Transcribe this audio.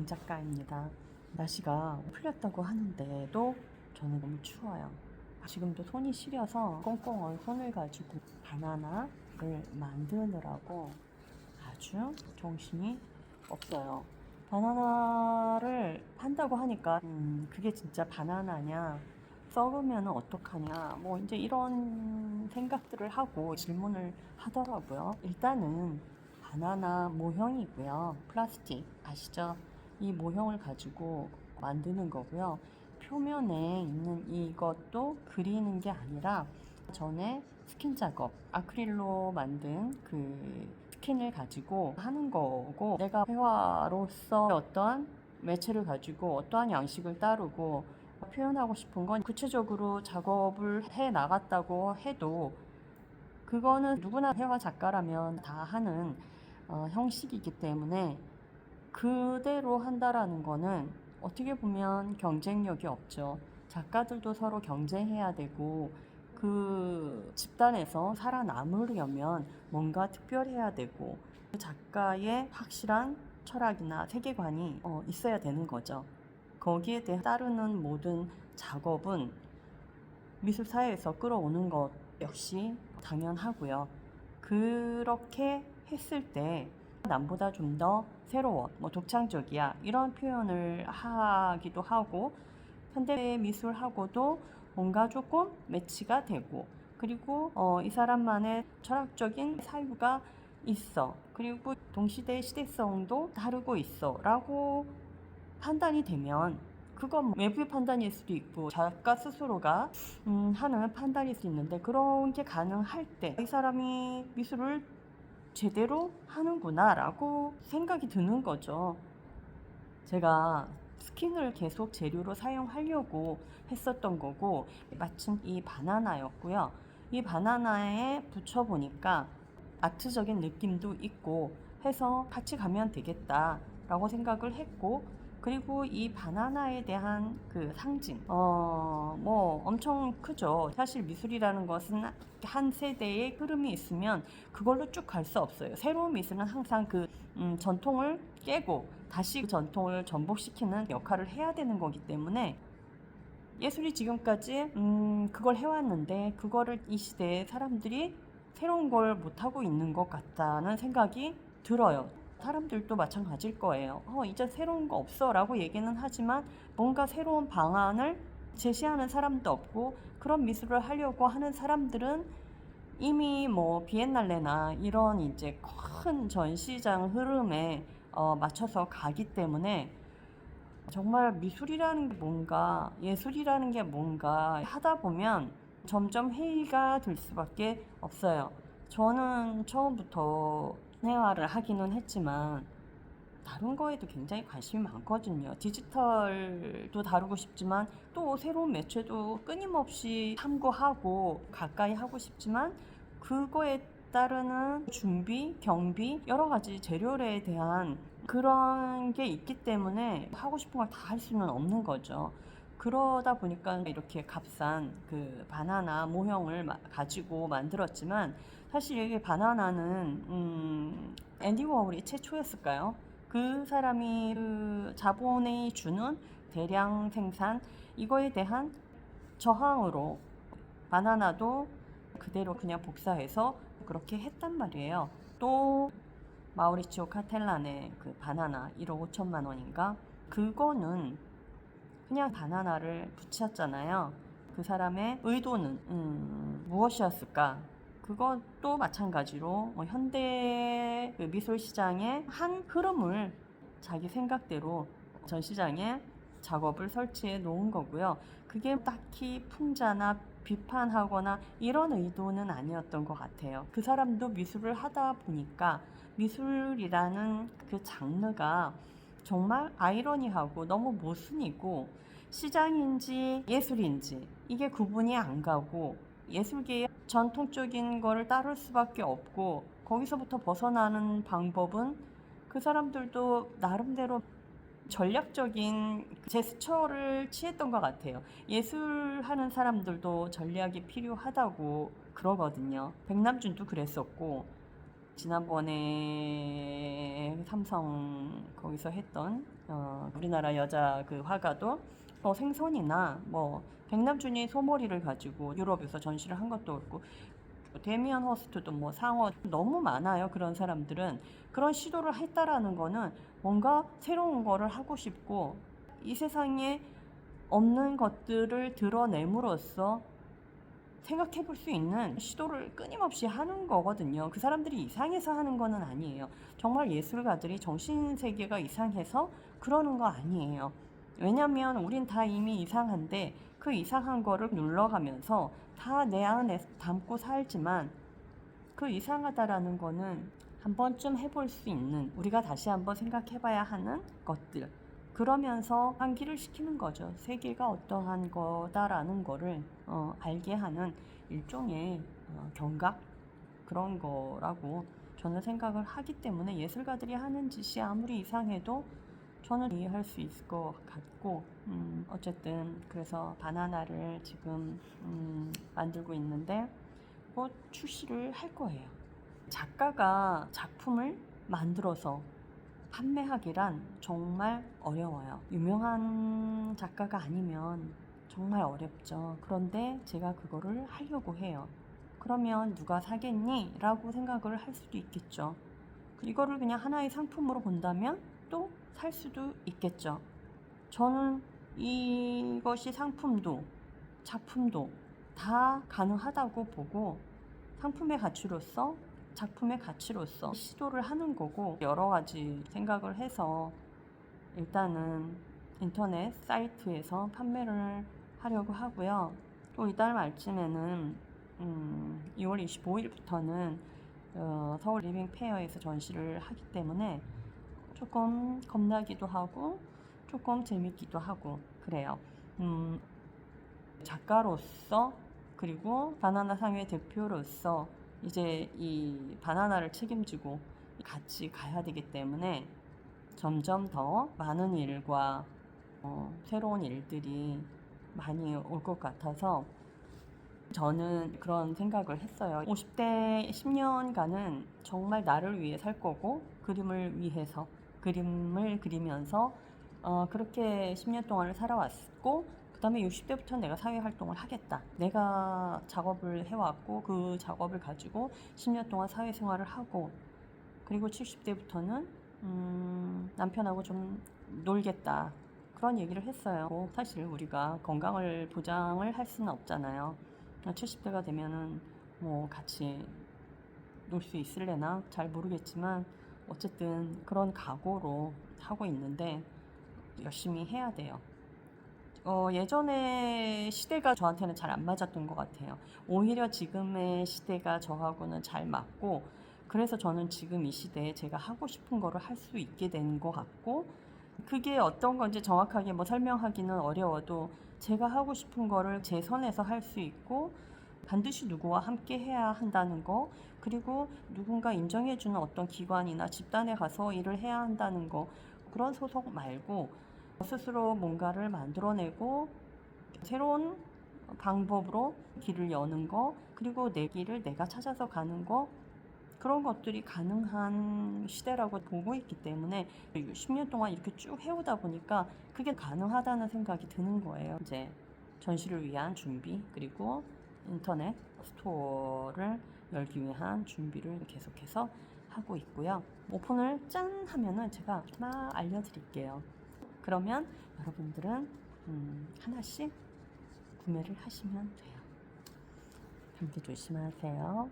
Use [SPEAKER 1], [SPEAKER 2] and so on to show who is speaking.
[SPEAKER 1] 작가입니다. 날씨가 풀렸다고 하는데도 저는 너무 추워요. 지금도 손이 시려서 꽁꽁 손을 가지고 바나나를 만드느라고 아주 정신이 없어요. 바나나를 판다고 하니까 그게 진짜 바나나냐, 썩으면 어떡하냐, 뭐 이제 이런 생각들을 하고 질문을 하더라고요. 일단은 바나나 모형이고요. 플라스틱 아시죠? 이 모형을 가지고 만드는 거고요. 표면에 있는 이것도 그리는 게 아니라 전에 스킨 작업, 아크릴로 만든 그 스킨을 가지고 하는 거고, 내가 회화로서 어떠한 매체를 가지고 어떠한 양식을 따르고 표현하고 싶은 건 구체적으로 작업을 해 나갔다고 해도 그거는 누구나 회화 작가라면 다 하는 형식이기 때문에 그대로 한다라는 거는 어떻게 보면 경쟁력이 없죠. 작가들도 서로 경쟁해야 되고 그 집단에서 살아남으려면 뭔가 특별해야 되고 작가의 확실한 철학이나 세계관이 있어야 되는 거죠. 거기에 대해 따르는 모든 작업은 미술사회에서 끌어오는 것 역시 당연하고요. 그렇게 했을 때 남보다 좀 더 새로워, 뭐 독창적이야, 이런 표현을 하기도 하고, 현대 미술하고도 뭔가 조금 매치가 되고, 그리고 이 사람만의 철학적인 사유가 있어, 그리고 동시대의 시대성도 다르고 있어 라고 판단이 되면, 그건 외부의 판단일 수도 있고 작가 스스로가 하는 판단일 수 있는데, 그런 게 가능할 때 이 사람이 미술을 제대로 하는구나 라고 생각이 드는 거죠. 제가 스킨을 계속 재료로 사용하려고 했었던 거고, 마침 이 바나나였고요. 이 바나나에 붙여보니까 아트적인 느낌도 있고 해서 같이 가면 되겠다 라고 생각을 했고, 그리고 이 바나나에 대한 그 상징, 뭐 엄청 크죠. 사실 미술이라는 것은 한 세대의 흐름이 있으면 그걸로 쭉 갈 수 없어요. 새로운 미술은 항상 그 전통을 깨고 다시 그 전통을 전복시키는 역할을 해야 되는 거기 때문에, 예술이 지금까지 그걸 해왔는데 그거를 이 시대에 사람들이 새로운 걸 못하고 있는 것 같다는 생각이 들어요. 사람들도 마찬가지일 거예요. 이제 새로운 거 없어 라고 얘기는 하지만 뭔가 새로운 방안을 제시하는 사람도 없고, 그런 미술을 하려고 하는 사람들은 이미 뭐 비엔날레나 이런 이제 큰 전시장 흐름에 맞춰서 가기 때문에, 정말 미술이라는 게 뭔가, 예술이라는 게 뭔가 하다 보면 점점 회의가 될 수밖에 없어요. 저는 처음부터 생활을 하기는 했지만 다른 거에도 굉장히 관심이 많거든요. 디지털도 다루고 싶지만 또 새로운 매체도 끊임없이 탐구하고 가까이 하고 싶지만, 그거에 따르는 준비, 경비, 여러 가지 재료에 대한 그런 게 있기 때문에 하고 싶은 걸 다 할 수는 없는 거죠. 그러다 보니까 이렇게 값싼 그 바나나 모형을 가지고 만들었지만, 사실 이게 바나나는 앤디 워홀이 최초였을까요? 그 사람이 그 자본이 주는 대량 생산, 이거에 대한 저항으로 바나나도 그대로 그냥 복사해서 그렇게 했단 말이에요. 또 마우리치오 카텔란의 그 바나나 1억 5천만 원인가? 그거는 그냥 바나나를 붙였잖아요. 그 사람의 의도는 무엇이었을까? 그것도 마찬가지로 현대 그 미술 시장의 한 흐름을 자기 생각대로 전시장에 작업을 설치해 놓은 거고요. 그게 딱히 풍자나 비판하거나 이런 의도는 아니었던 것 같아요. 그 사람도 미술을 하다 보니까 미술이라는 그 장르가 정말 아이러니하고 너무 모순이고, 시장인지 예술인지 이게 구분이 안 가고, 예술계의 전통적인 거를 따를 수밖에 없고, 거기서부터 벗어나는 방법은 그 사람들도 나름대로 전략적인 제스처를 취했던 것 같아요. 예술하는 사람들도 전략이 필요하다고 그러거든요. 백남준도 그랬었고, 지난번에 삼성 거기서 했던 우리나라 여자 그 화가도 생선이나 뭐 백남준이 소머리를 가지고 유럽에서 전시를 한 것도 있고, 데미안 허스트도 뭐 상어, 너무 많아요. 그런 사람들은 그런 시도를 했다라는 거는 뭔가 새로운 거를 하고 싶고, 이 세상에 없는 것들을 드러냄으로써 생각해 볼 수 있는 시도를 끊임없이 하는 거거든요. 그 사람들이 이상해서 하는 거는 아니에요. 정말 예술가들이 정신세계가 이상해서 그러는 거 아니에요. 왜냐면 우린 다 이미 이상한데 그 이상한 거를 눌러가면서 다 내 안에 담고 살지만, 그 이상하다라는 거는 한 번쯤 해볼 수 있는, 우리가 다시 한번 생각해 봐야 하는 것들, 그러면서 환기를 시키는 거죠. 세계가 어떠한 거다라는 거를 알게 하는 일종의 경각, 그런 거라고 저는 생각을 하기 때문에, 예술가들이 하는 짓이 아무리 이상해도 저는 이해할 수 있을 것 같고, 어쨌든 그래서 바나나를 지금 만들고 있는데 곧 출시를 할 거예요. 작가가 작품을 만들어서 판매하기란 정말 어려워요. 유명한 작가가 아니면 정말 어렵죠. 그런데 제가 그거를 하려고 해요. 그러면 누가 사겠니? 라고 생각을 할 수도 있겠죠. 이거를 그냥 하나의 상품으로 본다면 또 살 수도 있겠죠. 저는 이것이 상품도 작품도 다 가능하다고 보고, 상품의 가치로서, 작품의 가치로서 시도를 하는 거고, 여러 가지 생각을 해서 일단은 인터넷 사이트에서 판매를 하려고 하고요. 또 이달 말쯤에는 2월 25일부터는 서울 리빙 페어에서 전시를 하기 때문에 조금 겁나기도 하고 조금 재밌기도 하고 그래요. 작가로서, 그리고 바나나 상회 대표로서 이제 이 바나나를 책임지고 같이 가야 되기 때문에 점점 더 많은 일과 새로운 일들이 많이 올 것 같아서 저는 그런 생각을 했어요. 50대 10년간은 정말 나를 위해 살 거고, 그림을 위해서, 그림을 그리면서 그렇게 10년 동안을 살아왔고, 그 다음에 60대부터 내가 사회활동을 하겠다. 내가 작업을 해왔고 그 작업을 가지고 10년 동안 사회생활을 하고, 그리고 70대부터는 남편하고 좀 놀겠다. 그런 얘기를 했어요. 사실 우리가 건강을 보장을 할 수는 없잖아요. 70대가 되면은 뭐 같이 놀 수 있을래나 잘 모르겠지만, 어쨌든 그런 각오로 하고 있는데 열심히 해야 돼요. 예전의 시대가 저한테는 잘 안 맞았던 것 같아요. 오히려 지금의 시대가 저하고는 잘 맞고, 그래서 저는 지금 이 시대에 제가 하고 싶은 거를 할 수 있게 된 것 같고, 그게 어떤 건지 정확하게 뭐 설명하기는 어려워도 제가 하고 싶은 거를 제 선에서 할 수 있고, 반드시 누구와 함께 해야 한다는 거, 그리고 누군가 인정해주는 어떤 기관이나 집단에 가서 일을 해야 한다는 거, 그런 소속 말고 스스로 뭔가를 만들어내고 새로운 방법으로 길을 여는 거, 그리고 내 길을 내가 찾아서 가는 거, 그런 것들이 가능한 시대라고 보고 있기 때문에 10년 동안 이렇게 쭉 해오다 보니까 그게 가능하다는 생각이 드는 거예요. 이제 전시를 위한 준비, 그리고 인터넷 스토어를 열기 위한 준비를 계속해서 하고 있고요. 오픈을 짠 하면은 제가 막 알려드릴게요. 그러면 여러분들은 하나씩 구매를 하시면 돼요. 감기 조심하세요.